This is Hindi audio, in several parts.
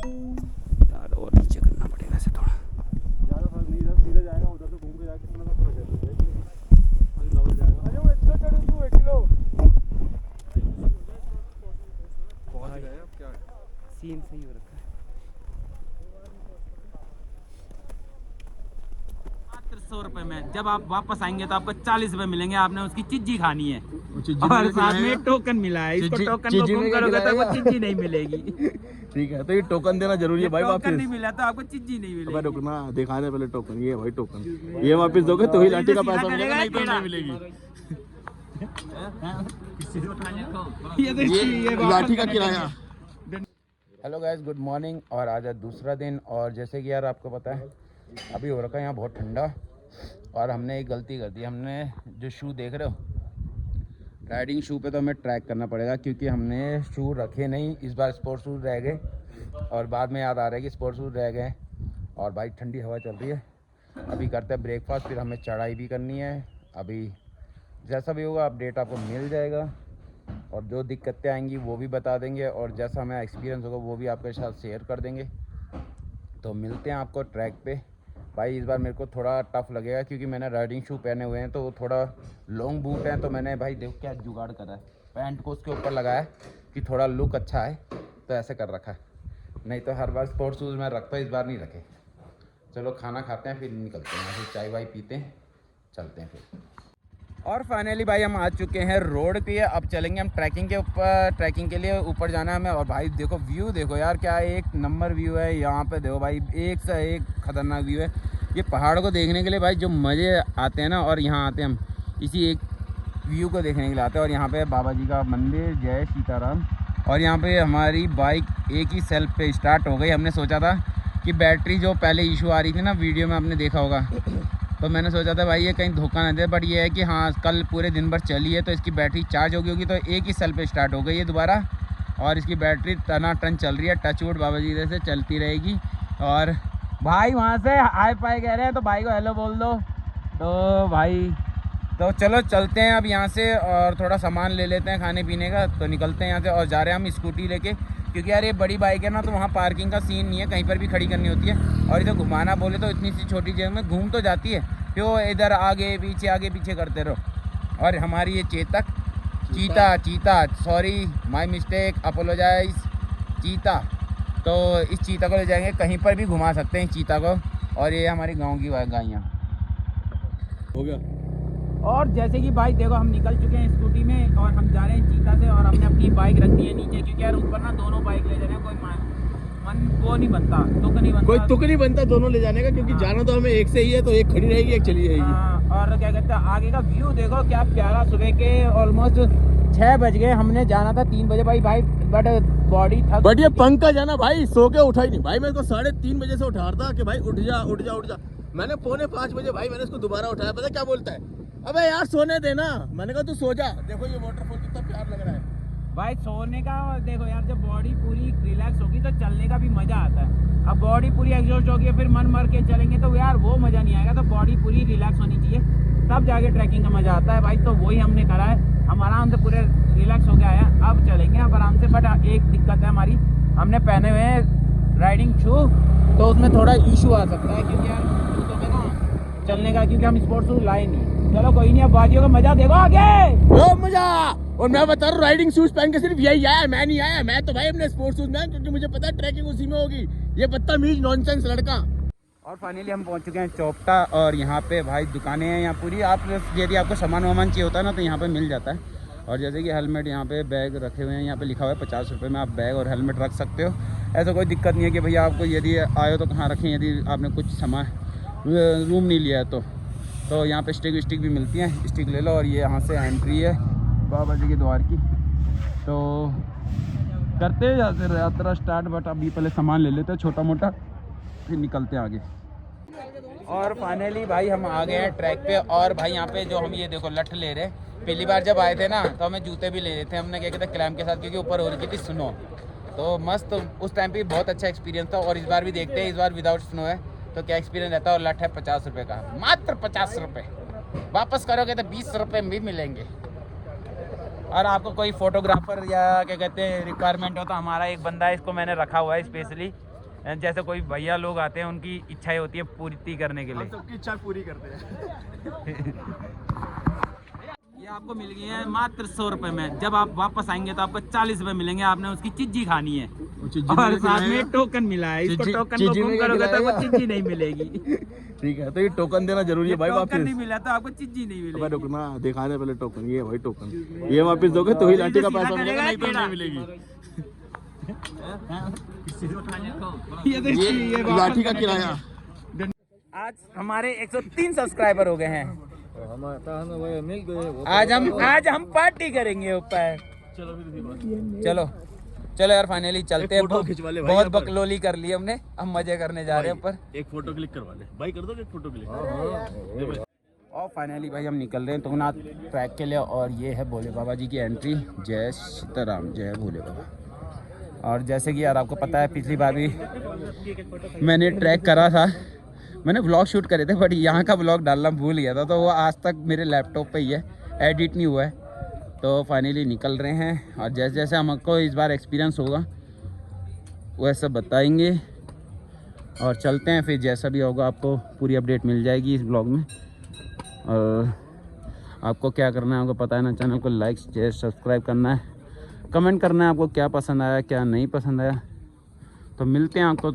यार और नीचे करना पड़ेगा ऐसे थोड़ा। ज़्यादा फर्क नहीं, इधर सीधे जाएगा, उधर से घूम के जाके कितना का फर्क है। डबल जाएगा। अरे वो इतना चढ़ तू 1 किलो पहुंच गए। अब क्या है, सीन सही हो रखा है। 100 रुपए में जब आप वापस आएंगे तो आपको 40 रुपए मिलेंगे। आपने उसकी चिज्जी खानी है चिज्जी और साथ में टोकन मिला है। इसको चिज्जी- टोकन को चिज्जी गुम में क्या करोगे तो आपको खिलाएगा? चिज्जी नहीं मिलेगी। ठीक है, तो ये टोकन देना जरूरी है भाई टोकन वापस। नहीं मिला तो आपको चिज्जी नहीं अबे मिलेगी। रुकना, दिखाने पहले टोकन। ये है भाई टोकन, ये वापस दोगे तो ही लाठी का पैसा मिलेगा, नहीं तो नहीं मिलेगी। ये लाठी का किराया। Hello guys, good morning. और आज है दूसरा दिन और जैसे कि यार आपको पता है अभी हो रखा है यहाँ बहुत ठंडा और हमने एक गलती कर दी। हमने जो शू देख रहे हो राइडिंग शू पे तो हमें ट्रैक करना पड़ेगा क्योंकि हमने शू रखे नहीं। इस बार स्पोर्ट्स शूज़ रह गए और बाद में याद आ रहा है कि स्पोर्ट्स शूज़ रह गए। और भाई ठंडी हवा चल रही है। अभी करते हैं ब्रेकफास्ट, फिर हमें चढ़ाई भी करनी है। अभी जैसा भी होगा अपडेट आपको मिल जाएगा और जो दिक्कतें आएंगी वो भी बता देंगे और जैसा हमें एक्सपीरियंस होगा वो भी आपके साथ शेयर कर देंगे। तो मिलते हैं आपको ट्रैक पे। भाई इस बार मेरे को थोड़ा टफ लगेगा क्योंकि मैंने राइडिंग शू पहने हुए हैं तो वो थोड़ा लॉन्ग बूट हैं। तो मैंने भाई देखो क्या जुगाड़ करा है, पैंट को उसके ऊपर लगाया कि थोड़ा लुक अच्छा है, तो ऐसे कर रखा है। नहीं तो हर बार स्पोर्ट्स शूज़ मैं रखता हूँ, इस बार नहीं रखे। चलो खाना खाते हैं फिर निकलते हैं, फिर चाय वाय पीते हैं, चलते हैं फिर। और फाइनली भाई हम आ चुके हैं रोड पे। अब चलेंगे हम ट्रैकिंग के ऊपर, ट्रैकिंग के लिए ऊपर जाना है हमें। और भाई देखो व्यू देखो यार, क्या एक नंबर व्यू है यहाँ पे। देखो भाई एक से एक ख़तरनाक व्यू है। ये पहाड़ को देखने के लिए भाई जो मज़े आते हैं ना, और यहाँ आते हैं हम इसी एक व्यू को देखने के लिए आते हैं। और यहाँ पे बाबा जी का मंदिर, जय सीताराम। और यहाँ पे हमारी बाइक एक ही सेल्फ पे स्टार्ट हो गई। हमने सोचा था कि बैटरी जो पहले इशू आ रही थी ना, वीडियो में आपने देखा होगा, तो मैंने सोचा था भाई ये कहीं धोखा ना दे। बट ये है कि हाँ कल पूरे दिन भर चली है तो इसकी बैटरी चार्ज हो गई होगी, तो एक ही सेल पे स्टार्ट हो गई है दोबारा। और इसकी बैटरी टनाटन चल रही है। टचवुड बाबा जी से चलती रहेगी। और भाई वहाँ से हाई फाई कह रहे हैं तो भाई को हेलो बोल दो। तो भाई तो चलो चलते हैं अब यहाँ से और थोड़ा सामान ले लेते हैं खाने पीने का, तो निकलते हैं यहाँ से। और जा रहे हैं हम स्कूटी लेके क्योंकि यार ये बड़ी बाइक है ना, तो वहाँ पार्किंग का सीन नहीं है, कहीं पर भी खड़ी करनी होती है। और इधर घुमाना बोले तो इतनी सी छोटी जगह में घूम तो जाती है, फिर वो इधर आगे पीछे करते रहो। और हमारी ये चीता सॉरी माय मिस्टेक, अपोलोजाइज चीता। तो इस चीता को ले जाएंगे, कहीं पर भी घुमा सकते हैं इस चीता को। और ये हमारी गाँव की गायें हो गया। और जैसे कि भाई देखो हम निकल चुके हैं स्कूटी में और हम जा रहे हैं चीता से। और हमने अपनी बाइक रख दी है नीचे क्योंकि यार ऊपर ना दोनों बाइक ले जा रहे हैं, कोई मन वो नहीं बनता, तुक नहीं बनता, कोई तुक नहीं बनता दोनों ले जाने का, क्योंकि हाँ। जाना तो हमें एक से ही है, तो एक खड़ी रहेगी एक चली रहेगी। और क्या कहते हैं आगे का व्यू देखो क्या प्यारा। सुबह के ऑलमोस्ट 6 बज गए, हमने जाना था 3 बजे भाई बट बॉडी थक। बट ये पंकज है ना भाई, सो के उठा ही नहीं भाई। मेरे को 3:30 बजे से उठा रहा था कि भाई उठ जा। मैंने 4:45 बजे भाई मैंने इसको दोबारा उठाया। पता क्या बोलता है, अबे यार सोने देना। मैंने कहा तू सो जा। देखो ये वाटरफॉल कितना प्यार लग रहा है भाई सोने का। देखो यार जब बॉडी पूरी रिलैक्स होगी तो चलने का भी मजा आता है। अब बॉडी पूरी एग्जॉस्ट होगी फिर मन मर के चलेंगे तो यार वो मजा नहीं आएगा। तो बॉडी पूरी रिलैक्स होनी चाहिए तब जाके ट्रैकिंग का मजा आता है भाई। तो वही हमने करा है, हम आराम से पूरे रिलैक्स हो के आए हैं। अब चलेंगे अब आराम से। बट एक दिक्कत है हमारी, हमने पहने हुए हैं राइडिंग शू तो उसमें थोड़ा इशू आ सकता है क्योंकि यार जूतों में ना चलने का, क्योंकि हम स्पोर्ट्स शूज लाए नहीं। चलो कोई नहीं, अब वादियों का मजा देखो आगे मजा। और मैं बता रहा हूँ राइडिंग शूज पहन के सिर्फ यही आया, मैं नहीं आया। मैं तो भाई अपने स्पोर्ट्स शूज में, क्योंकि मुझे पता है ट्रैकिंग उसी में होगी। ये बदतमीज नॉनसेंस लड़का। और फाइनली हम पहुंच चुके हैं चौपटा। और यहाँ पे भाई दुकानें हैं यहाँ पूरी। आप यदि आपको सामान वामान चाहिए होता है ना तो यहाँ पे मिल जाता है। और जैसे कि हेलमेट यहाँ पे बैग रखे हुए हैं, यहाँ पे लिखा हुआ है 50 रुपये में आप बैग और हेलमेट रख सकते हो। ऐसा कोई दिक्कत नहीं है कि भैया आपको यदि आए हो तो कहाँ रखें, यदि आपने कुछ सामान रूम नहीं लिया है तो यहाँ पे स्टिक भी मिलती हैं, स्टिक ले लो। और ये यहाँ से एंट्री है बाबा जी के द्वार की। तो करते हैं जाते यात्रा स्टार्ट। बट अभी पहले सामान ले लेते हैं छोटा मोटा, फिर निकलते हैं आगे। और फाइनली भाई हम आ गए हैं ट्रैक पे। और भाई यहाँ पे जो हम ये देखो लठ ले रहे, पहली बार जब आए थे ना तो हमें जूते भी ले रहे थे। हमने क्या कहते हैं क्लैम्प के साथ, क्योंकि ऊपर हो रही थी स्नो। तो मस्त उस टाइम पे बहुत अच्छा एक्सपीरियंस था। और इस बार भी देखते हैं, इस बार विदाउट स्नो है तो क्या एक्सपीरियंस रहता है। और लठ है 50 रुपये का, मात्र 50 रुपये। वापस करोगे तो 20 रुपये भी मिलेंगे। और आपको कोई फोटोग्राफर या क्या कहते हैं रिक्वायरमेंट हो तो हमारा एक बंदा है, इसको मैंने रखा हुआ है स्पेशली जैसे कोई भैया लोग आते हैं उनकी इच्छाएं होती है पूर्ति करने के लिए। सबकी इच्छा पूरी करते हैं। ये आपको मिल गई है मात्र 100 रुपए में। जब आप वापस आएंगे तो आपको 40 रुपए मिलेंगे। आपने उसकी चिज्जी खानी है और साथ में टोकन मिला है। इसको टोकन को गुम करोगे तो आपको चिज्जी नहीं मिलेगी। ठीक है, तो ये टोकन देना जरूरी है भाई। टोकन नहीं वापस मिला तो आपको चिज्जी नहीं मिलेगी। रुकना, दिखा दे पहले टोकन। ये भाई टोकन, ये वापस दोगे तो ही लाठी का पैसा मिलेगा, नहीं तो नहीं मिलेगी। ये लाठी का किराया। आज हमारे 103 सब्सक्राइबर हो गए हैं। आज हम पार्टी करेंगे ऊपर। चलो चलो यार, फाइनली चलते हैं। फोटो खिंचवा ले भाई, बहुत यहाँ पर। बकलोली कर ली हमने, अब मजे करने जा रहे हैं ऊपर। एक फोटो क्लिक करवा ले भाई, कर दो एक फोटो क्लिक। और फाइनली भाई हम निकल रहे हैं तुंगनाथ ट्रैक के लिए। और ये है भोले बाबा जी की एंट्री। जय सीताराम, जय भोले बाबा। और जैसे कि यार आपको पता है, पिछली बार भी मैंने ट्रैक करा था। मैंने व्लॉग शूट करे थे, बट यहाँ का व्लॉग डालना भूल गया था, तो वो आज तक मेरे लैपटॉप पे ही है, एडिट नहीं हुआ है। तो फाइनली निकल रहे हैं और जैसे जैसे हमको इस बार एक्सपीरियंस होगा वैसा बताएंगे और चलते हैं। फिर जैसा भी होगा आपको पूरी अपडेट मिल जाएगी इस ब्लॉग में। और आपको क्या करना है आपको पता है ना, चैनल को लाइक शेयर सब्सक्राइब करना है, कमेंट करना है आपको क्या पसंद आया क्या नहीं पसंद आया। तो मिलते हैं आपको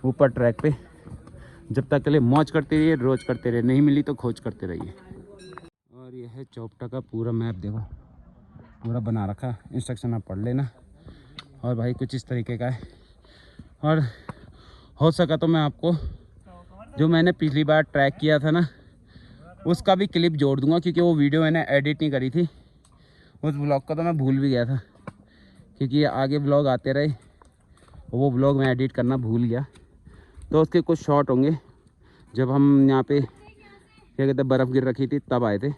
ऊपर ट्रैक पे। जब तक के लिए मौज करते रहिए, रोज़ करते रहिए, नहीं मिली तो खोज करते रहिए। और यह है चौपटा का पूरा मैप, देखो पूरा बना रखा, इंस्ट्रक्शन आप पढ़ लेना। और भाई कुछ इस तरीके का है। और हो सका तो मैं आपको जो मैंने पिछली बार ट्रैक किया था ना, उसका भी क्लिप जोड़ दूंगा, क्योंकि वो वीडियो मैंने एडिट नहीं करी थी। उस ब्लॉग का तो मैं भूल भी गया था, क्योंकि आगे ब्लॉग आते रहे, वो ब्लॉग मैं एडिट करना भूल गया। तो उसके कुछ शॉट होंगे जब हम यहाँ पे क्या कहते हैं बर्फ़ गिर रखी थी तब आए थे,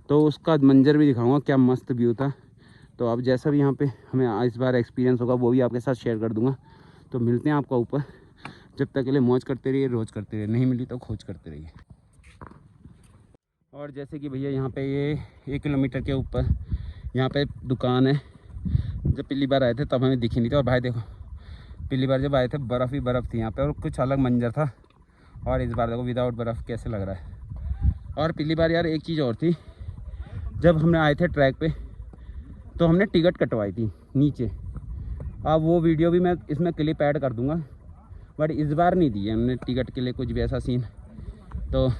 तो उसका मंजर भी दिखाऊंगा, क्या मस्त व्यू था। तो अब जैसा भी यहाँ पे हमें इस बार एक्सपीरियंस होगा वो भी आपके साथ शेयर कर दूंगा। तो मिलते हैं आपको ऊपर। जब तक के लिए मौज करते रहिए, रोज़ करते रहिए, नहीं मिली तो खोज करते रहिए। और जैसे कि भैया यहाँ पे ये 1 किलोमीटर के ऊपर यहाँ पे दुकान है। जब पिछली बार आए थे तब हमें दिखी नहीं थी। और भाई देखो, पिछली बार जब आए थे बर्फ़ ही बर्फ़ थी यहाँ पे, और कुछ अलग मंजर था। और इस बार देखो विदाउट बर्फ़ कैसे लग रहा है। और पिछली बार यार एक चीज़ और थी, जब हमने आए थे ट्रैक पे तो हमने टिकट कटवाई थी नीचे। अब वो वीडियो भी मैं इसमें क्लिप ऐड कर दूंगा, बट इस बार नहीं दी है हमने टिकट के लिए कुछ भी ऐसा सीन। तो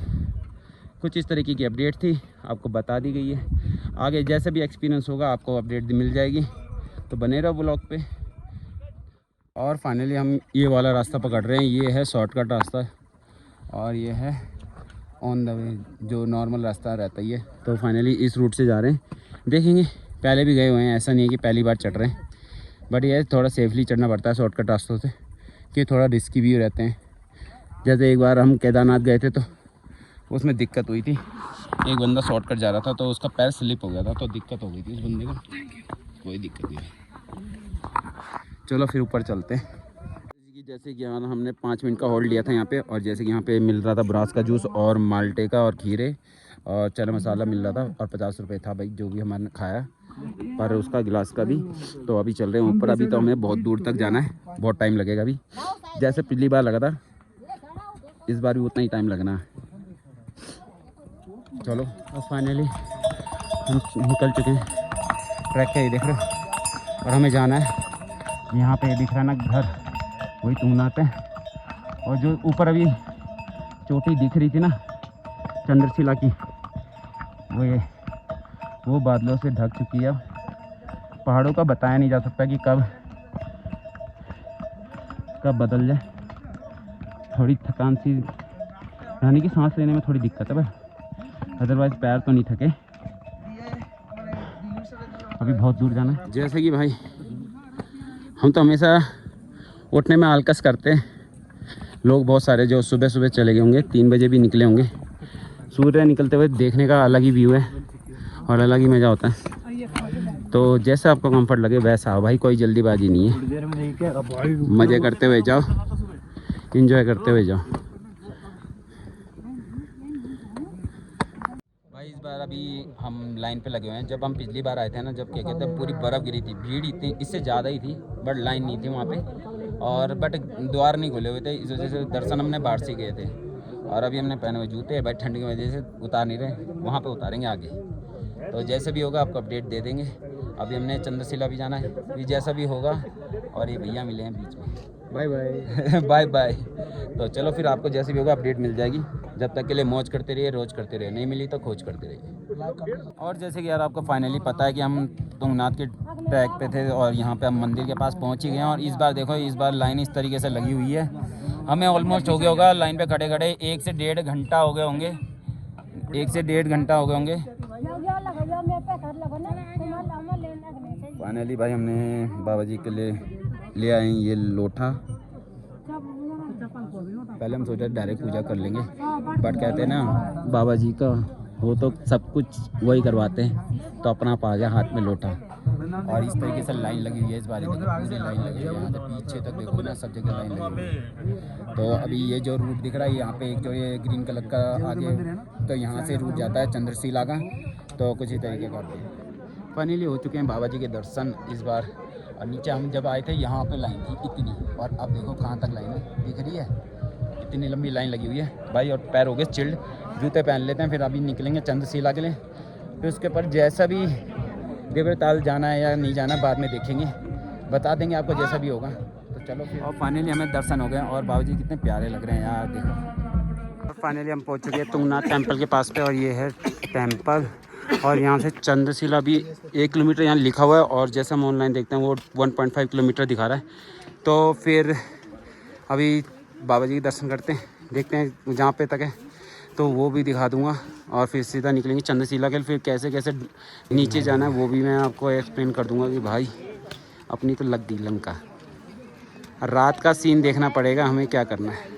कुछ इस तरीके की अपडेट थी, आपको बता दी गई है। आगे जैसे भी एक्सपीरियंस होगा आपको अपडेट मिल जाएगी, तो बने रहो ब्लॉग पे। और फाइनली हम ये वाला रास्ता पकड़ रहे हैं, ये है शॉर्टकट रास्ता और ये है ऑन द वे जो नॉर्मल रास्ता रहता ही है। तो फाइनली इस रूट से जा रहे हैं, देखेंगे। पहले भी गए हुए हैं, ऐसा नहीं है कि पहली बार चढ़ रहे हैं, बट ये थोड़ा सेफली चढ़ना पड़ता है शॉर्टकट रास्तों से, कि थोड़ा रिस्की भी रहते हैं। जैसे एक बार हम केदारनाथ गए थे तो उसमें दिक्कत हुई थी, एक बंदा शॉर्टकट जा रहा था तो उसका पैर स्लिप हो गया था, तो दिक्कत हो गई थी उस बंदे को। कोई दिक्कत नहीं, चलो फिर ऊपर चलते हैं। जैसे कि यहाँ हमने 5 मिनट का होल्ड लिया था यहाँ पे, और जैसे कि यहाँ पे मिल रहा था ब्रास का जूस और माल्टे का और खीरे और चना मसाला मिल रहा था, और 50 रुपये था भाई जो भी हमने खाया पर उसका गिलास का भी। तो अभी चल रहे हैं ऊपर। अभी तो हमें बहुत दूर तक जाना है, बहुत टाइम लगेगा अभी। जैसे पिछली बार लगा था इस बार भी उतना ही टाइम लगना है। चलो और फाइनली हम निकल चुके हैं ट्रैक के, देख रहे हो। और हमें जाना है यहाँ पे दिख रहा है ना घर, वही तुंगनाथ है। और जो ऊपर अभी चोटी दिख रही थी ना चंद्रशिला की, वो बादलों से ढक चुकी है। पहाड़ों का बताया नहीं जा सकता कि कब बदल जाए। थोड़ी थकान सी यानी कि सांस लेने में थोड़ी दिक्कत है भाई, अदरवाइज पैर तो नहीं थके। अभी बहुत दूर जाना है। जैसे कि भाई हम तो हमेशा उठने में आलकस करते हैं, लोग बहुत सारे जो सुबह सुबह चले गए होंगे, 3 बजे भी निकले होंगे। सूर्य निकलते हुए देखने का अलग ही व्यू है और अलग ही मज़ा होता है। तो जैसा आपको कंफर्ट लगे वैसा आओ भाई, कोई जल्दीबाजी नहीं है। मज़े करते हुए जाओ, एंजॉय करते हुए जाओ। भाई इस बार अभी हम लाइन पे लगे हुए हैं। जब हम पिछली बार आए थे ना, जब क्या कहते हैं पूरी बर्फ़ गिरी थी, भीड़ इतनी इससे ज़्यादा ही थी, बट लाइन नहीं थी वहाँ पे। और बट द्वार नहीं खुले हुए थे, इस वजह से दर्शन हमने बाहर से गए थे। और अभी हमने पहने हुए जूते भाई ठंड की वजह से उतार नहीं रहे, वहाँ पे उतारेंगे आगे। तो जैसे भी होगा आपको अपडेट दे देंगे। अभी हमने चंद्रशिला भी जाना है, भी जैसा भी होगा। और ये भैया मिले हैं बीच में, बाय बाय। Bye bye. तो चलो फिर आपको जैसे भी होगा अपडेट मिल जाएगी। जब तक के लिए मौज करते रहिए, रोज़ करते रहिए, नहीं मिली तो खोज करते रहिए। और जैसे कि यार आपको फाइनली पता है कि हम तुंगनाथ के ट्रैक पे थे और यहाँ पे हम मंदिर के पास पहुँच ही गए हैं। और इस बार देखो, इस बार लाइन इस तरीके से लगी हुई है। हमें ऑलमोस्ट हो गया होगा लाइन पे खड़े खड़े 1 से 1.5 घंटा हो गए होंगे, 1 से 1.5 घंटा हो गए होंगे। फाइनली भाई हमने बाबा जी के लिए ले आए ये लोटा। पहले हम सोचे डायरेक्ट पूजा कर लेंगे, बट कहते हैं ना बाबा जी का हो तो सब कुछ वही करवाते हैं, तो अपना पा गया हाथ में लोटा। और इस तरीके से लाइन लगी हुई है, इस बार पूरी लाइन लगी हुई है, यहाँ से पीछे तक देखो ना, सब जगह लाइन लगी हुई है। तो अभी ये जो रूट दिख रहा है यहाँ पे एक जो ये ग्रीन कलर का आगे, तो यहाँ से रूट जाता है चंद्रशिला का। तो कुछ ही तरीके का फाइनली हो चुके हैं बाबा जी के दर्शन इस बार। और नीचे हम जब आए थे यहाँ पे लाइन थी इतनी, और अब देखो कहाँ तक लाइन है, दिख रही है, इतनी लंबी लाइन लगी हुई है भाई। और पैर हो गए चिल्ड, जूते पहन लेते हैं, फिर अभी निकलेंगे चंद्रशिला के लिए। फिर उसके ऊपर जैसा भी देवताल जाना है या नहीं जाना बाद में देखेंगे, बता देंगे आपको जैसा भी होगा। तो चलो फिर। और फाइनली हमें दर्शन हो गए और बाबा जी कितने प्यारे लग रहे हैं यार, देखो। फाइनली हम पहुँच चुके हैं तुंगनाथ टेम्पल के पास पे, और ये है टेम्पल। और यहाँ से चंद्रशिला भी 1 किलोमीटर यहाँ लिखा हुआ है, और जैसे हम ऑनलाइन देखते हैं वो 1.5 किलोमीटर दिखा रहा है। तो फिर अभी बाबा जी के दर्शन करते हैं, देखते हैं जहाँ पे तक है तो वो भी दिखा दूंगा। और फिर सीधा निकलेंगे चंद्रशिला के लिए। फिर कैसे कैसे नीचे जाना है वो भी मैं आपको एक्सप्लेन कर दूंगा कि भाई अपनी तो लग गई लंका। रात का सीन देखना पड़ेगा हमें, क्या करना है।